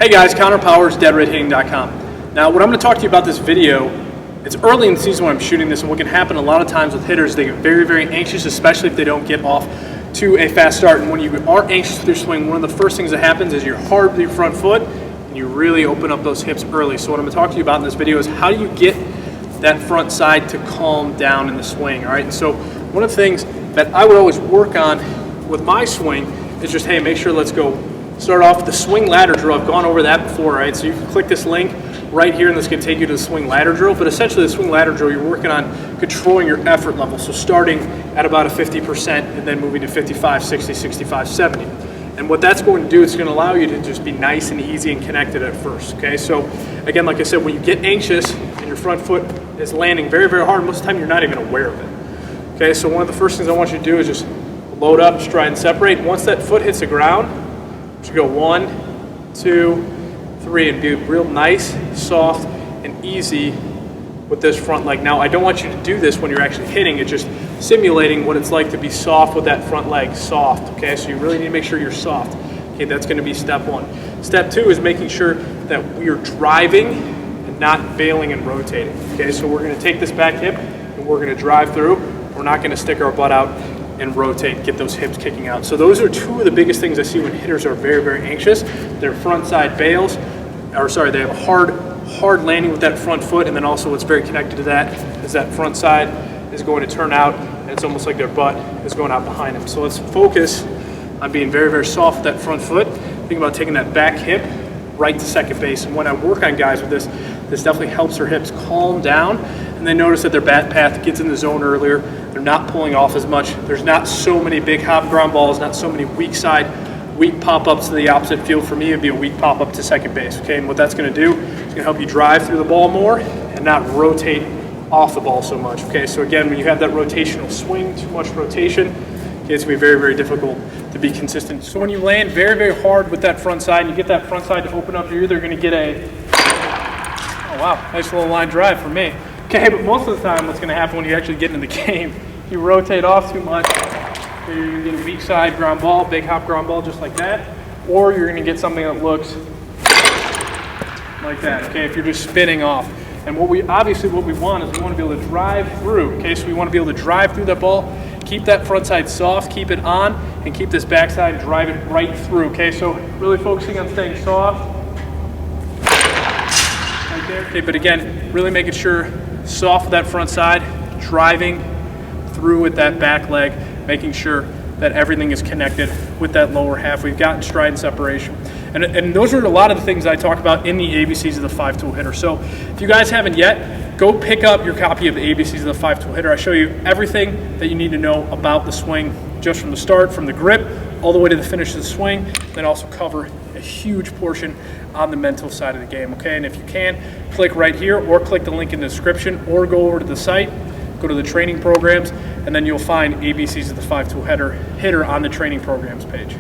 Hey guys, Connor Powers, deadredhitting.com. Now what I'm going to talk to you about this video, it's early in the season when I'm shooting this, and what can happen a lot of times with hitters, they get very, very anxious, especially if they don't get off to a fast start. And when you are anxious with your swing, one of the first things that happens is you're hard with your front foot, and you really open up those hips early. So what I'm going to talk to you about in this video is how do you get that front side to calm down in the swing, all right? And so one of the things that I would always work on with my swing is just, hey, make sure let's go start off with the swing ladder drill. I've gone over that before, right? So you can click this link right here and this can take you to the swing ladder drill. But essentially the swing ladder drill, you're working on controlling your effort level. So starting at about a 50% and then moving to 55, 60, 65, 70. And what that's going to do, it's going to allow you to just be nice and easy and connected at first, okay? So again, like I said, when you get anxious and your front foot is landing very, very hard, most of the time you're not even aware of it. Okay, so one of the first things I want you to do is just load up, stride, and separate. Once that foot hits the ground, you go 1, 2, 3, and be real nice, soft, and easy with this front leg. Now, I don't want you to do this when you're actually hitting. It's just simulating what it's like to be soft with that front leg, soft, okay? So you really need to make sure you're soft. Okay, that's gonna be step one. Step two is making sure that we are driving and not bailing and rotating, okay? So we're gonna take this back hip and we're gonna drive through. We're not gonna stick our butt out and rotate, get those hips kicking out. So those are two of the biggest things I see when hitters are very, very anxious. Their front side bails, or sorry, they have a hard landing with that front foot, and then also what's very connected to that is that front side is going to turn out, and it's almost like their butt is going out behind them. So let's focus on being very, very soft with that front foot. Think about taking that back hip right to second base. And when I work on guys with this, this definitely helps their hips calm down, and they notice that their bat path gets in the zone earlier. They're not pulling off as much. There's not so many big hop ground balls, not so many weak side, weak pop-ups to the opposite field. For me, it'd be a weak pop-up to second base, okay? And what that's gonna do, it's gonna help you drive through the ball more and not rotate off the ball so much, okay? So again, when you have that rotational swing, too much rotation, okay, it's gonna be very, very difficult to be consistent. So when you land very, very hard with that front side and you get that front side to open up, you're either gonna get a, oh wow, nice little line drive for me. Okay, but most of the time what's gonna happen when you actually get into the game, you rotate off too much, you're gonna get a weak side ground ball, big hop ground ball just like that, or you're gonna get something that looks like that, okay, if you're just spinning off. And what we want is we want to be able to drive through, okay, so we want to be able to drive through that ball, keep that front side soft, keep it on, and keep this back side, drive it right through, okay, so really focusing on staying soft, right there, okay, but again, really making sure soft with that front side, driving through with that back leg, making sure that everything is connected with that lower half. We've gotten stride and separation. And those are a lot of the things I talk about in the ABCs of the 5-tool hitter. So if you guys haven't yet, go pick up your copy of the ABCs of the 5-tool hitter. I show you everything that you need to know about the swing, just from the start, from the grip, all the way to the finish of the swing, then also cover a huge portion on the mental side of the game, okay? And if you can, click right here or click the link in the description or go over to the site, go to the training programs, and then you'll find ABCs of the 5-tool hitter on the training programs page.